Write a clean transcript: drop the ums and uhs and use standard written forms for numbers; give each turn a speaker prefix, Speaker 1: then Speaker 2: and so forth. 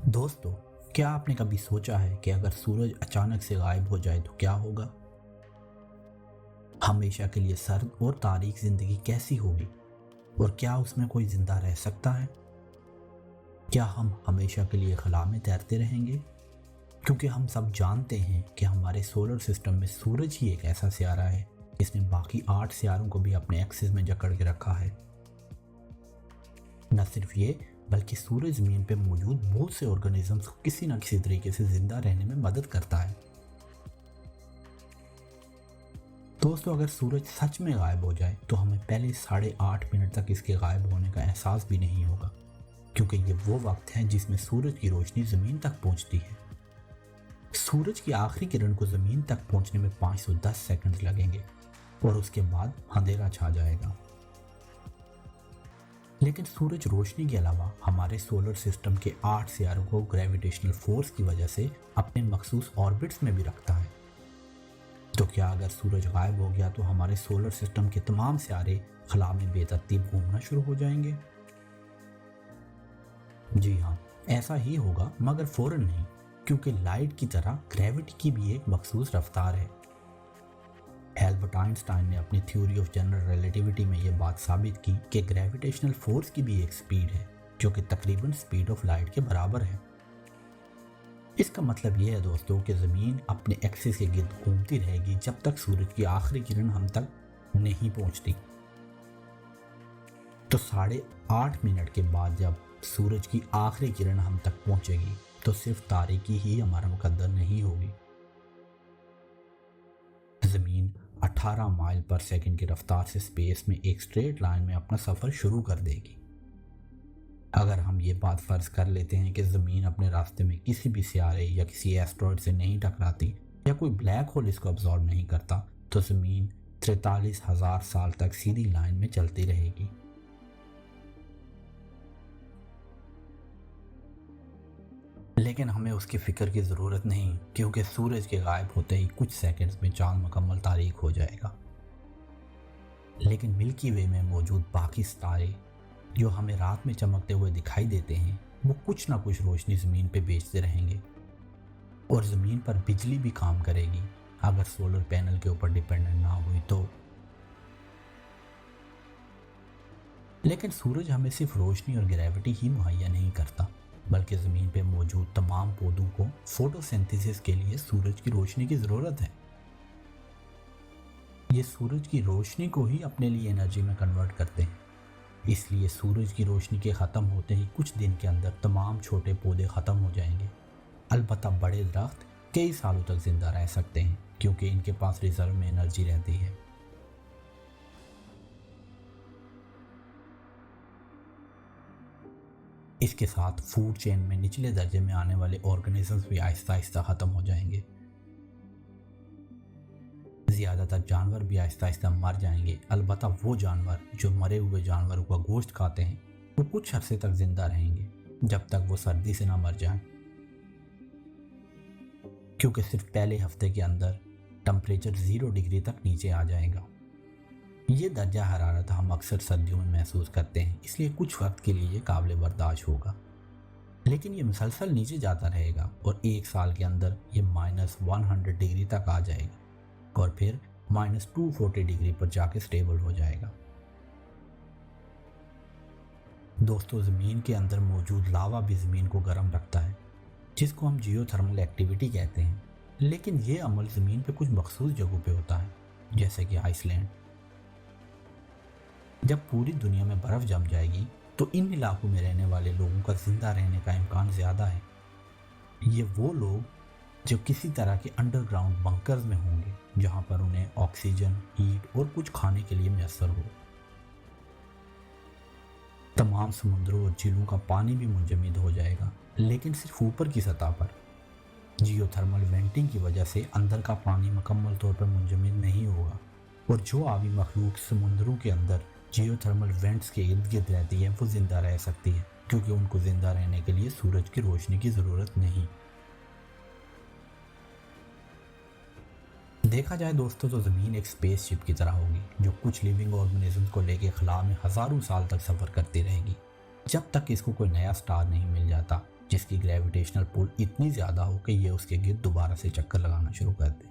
Speaker 1: दोस्तों, क्या आपने कभी सोचा है कि अगर सूरज अचानक से गायब हो जाए तो क्या होगा? हमेशा के लिए सर्द और तारीक जिंदगी कैसी होगी? और क्या उसमें कोई जिंदा रह सकता है? क्या हम हमेशा के लिए खला में तैरते रहेंगे? क्योंकि हम सब जानते हैं कि हमारे सोलर सिस्टम में सूरज ही एक ऐसा सियारा है जिसने बाकी 8 सियारों को भी अपने एक्सिस में जकड़ के रखा है। न सिर्फ ये, बल्कि सूरज ज़मीन पर मौजूद बहुत से ऑर्गेनिजम्स को किसी न किसी तरीके से जिंदा रहने में मदद करता है। दोस्तों, अगर सूरज सच में गायब हो जाए तो हमें पहले 8.5 मिनट तक इसके गायब होने का एहसास भी नहीं होगा, क्योंकि ये वो वक्त है जिसमें सूरज की रोशनी ज़मीन तक पहुंचती है। सूरज की आखिरी किरण को ज़मीन तक पहुंचने में 510 सेकंड लगेंगे और उसके बाद अंधेरा छा जाएगा। लेकिन सूरज रोशनी के अलावा हमारे सोलर सिस्टम के 8 सियारों को ग्रेविटेशनल फोर्स की वजह से अपने मखसूस ऑर्बिट्स में भी रखता है। तो क्या अगर सूरज गायब हो गया तो हमारे सोलर सिस्टम के तमाम सियारे खला में बेतरतीब घूमना शुरू हो जाएंगे? जी हाँ, ऐसा ही होगा, मगर फौरन नहीं, क्योंकि लाइट की तरह ग्रेविटी की भी एक मखसूस रफ्तार है। एल्बर्ट आइंस्टाइन ने अपनी थ्योरी ऑफ जनरल रिलेटिविटी में यह बात साबित की कि ग्रेविटेशनल फोर्स की भी एक स्पीड है जो कि तकरीबन स्पीड ऑफ लाइट के बराबर है। इसका मतलब यह है दोस्तों कि ज़मीन अपने एक्सिस के गिर्द घूमती रहेगी जब तक सूरज की आखिरी किरण हम तक नहीं पहुंचती। तो 8.5 मिनट के बाद जब सूरज की आखिरी किरण हम तक पहुंचेगी तो सिर्फ तारीकी ही हमारा मुकद्दर नहीं होगी। ज़मीन 18 माइल पर सेकंड की रफ्तार से स्पेस में एक स्ट्रेट लाइन में अपना सफ़र शुरू कर देगी। अगर हम ये बात फ़र्ज़ कर लेते हैं कि ज़मीन अपने रास्ते में किसी भी सियारे या किसी एस्ट्रॉयड से नहीं टकराती या कोई ब्लैक होल इसको अब्जॉर्ब नहीं करता, तो ज़मीन 43,000 साल तक सीधी लाइन में चलती रहेगी। लेकिन हमें उसकी फ़िक्र की ज़रूरत नहीं, क्योंकि सूरज के गायब होते ही कुछ सेकंड्स में चांद मुकम्मल तारीक हो जाएगा। लेकिन मिल्की वे में मौजूद बाकी सितारे जो हमें रात में चमकते हुए दिखाई देते हैं, वो कुछ ना कुछ रोशनी ज़मीन पे भेजते रहेंगे और ज़मीन पर बिजली भी काम करेगी अगर सोलर पैनल के ऊपर डिपेंडेंट ना हुई तो। लेकिन सूरज हमें सिर्फ रोशनी और ग्रेविटी ही मुहैया नहीं करता, बल्कि ज़मीन पे मौजूद तमाम पौधों को फोटोसिंथेसिस के लिए सूरज की रोशनी की ज़रूरत है। ये सूरज की रोशनी को ही अपने लिए एनर्जी में कन्वर्ट करते हैं। इसलिए सूरज की रोशनी के ख़त्म होते ही कुछ दिन के अंदर तमाम छोटे पौधे ख़त्म हो जाएंगे। अलबत्ता बड़े दरख्त कई सालों तक ज़िंदा रह सकते हैं, क्योंकि इनके पास रिजर्व में एनर्जी रहती है। इसके साथ फूड चेन में निचले दर्जे में आने वाले ऑर्गेनिजम्स भी आहिस्ता आहिस्ता ख़त्म हो जाएंगे। ज़्यादातर जानवर भी आहिस्ता आहिस्ता मर जाएंगे। अलबत्ता वो जानवर जो मरे हुए जानवरों का गोश्त खाते हैं वो कुछ अरसे तक जिंदा रहेंगे, जब तक वो सर्दी से ना मर जाएं, क्योंकि सिर्फ पहले हफ्ते के अंदर टेम्परेचर 0 डिग्री तक नीचे आ जाएगा। ये दर्जा हरारत हम अक्सर सर्दियों में महसूस करते हैं, इसलिए कुछ वक्त के लिए ये काबिल बर्दाश्त होगा। लेकिन ये मुसलसल नीचे जाता रहेगा और 1 साल के अंदर ये -100 डिग्री तक आ जाएगा और फिर -240 डिग्री पर जाके स्टेबल हो जाएगा। दोस्तों, ज़मीन के अंदर मौजूद लावा भी ज़मीन को गर्म रखता है, जिसको हम जियोथर्मल एक्टिविटी कहते हैं। लेकिन ये अमल ज़मीन पे कुछ मखसूस जगहों पे होता है, जैसे कि आइसलैंड। जब पूरी दुनिया में बर्फ़ जम जाएगी तो इन इलाकों में रहने वाले लोगों का ज़िंदा रहने का इम्कान ज़्यादा है। ये वो लोग जो किसी तरह के अंडरग्राउंड बंकर्स में होंगे, जहां पर उन्हें ऑक्सीजन, हीट और कुछ खाने के लिए मैसर हो। तमाम समुद्रों और झीलों का पानी भी मुंजमद हो जाएगा, लेकिन सिर्फ ऊपर की सतह पर। जियोथर्मल वेंटिंग की वजह से अंदर का पानी मुकम्मल तौर पर मुंजमद नहीं होगा, और जो आबी मखलूक समुद्रों के अंदर जियोथर्मल वेंट्स के इर्द गिर्द रहती है वो जिंदा रह सकती है, क्योंकि उनको जिंदा रहने के लिए सूरज की रोशनी की ज़रूरत नहीं। देखा जाए दोस्तों तो ज़मीन एक स्पेसशिप की तरह होगी जो कुछ लिविंग ऑर्गेनिज्म को लेकर खला में हज़ारों साल तक सफ़र करती रहेगी, जब तक इसको कोई नया स्टार नहीं मिल जाता जिसकी ग्रेविटेशनल पुल इतनी ज़्यादा हो कि ये उसके गिर्द दोबारा से चक्कर लगाना शुरू कर दे।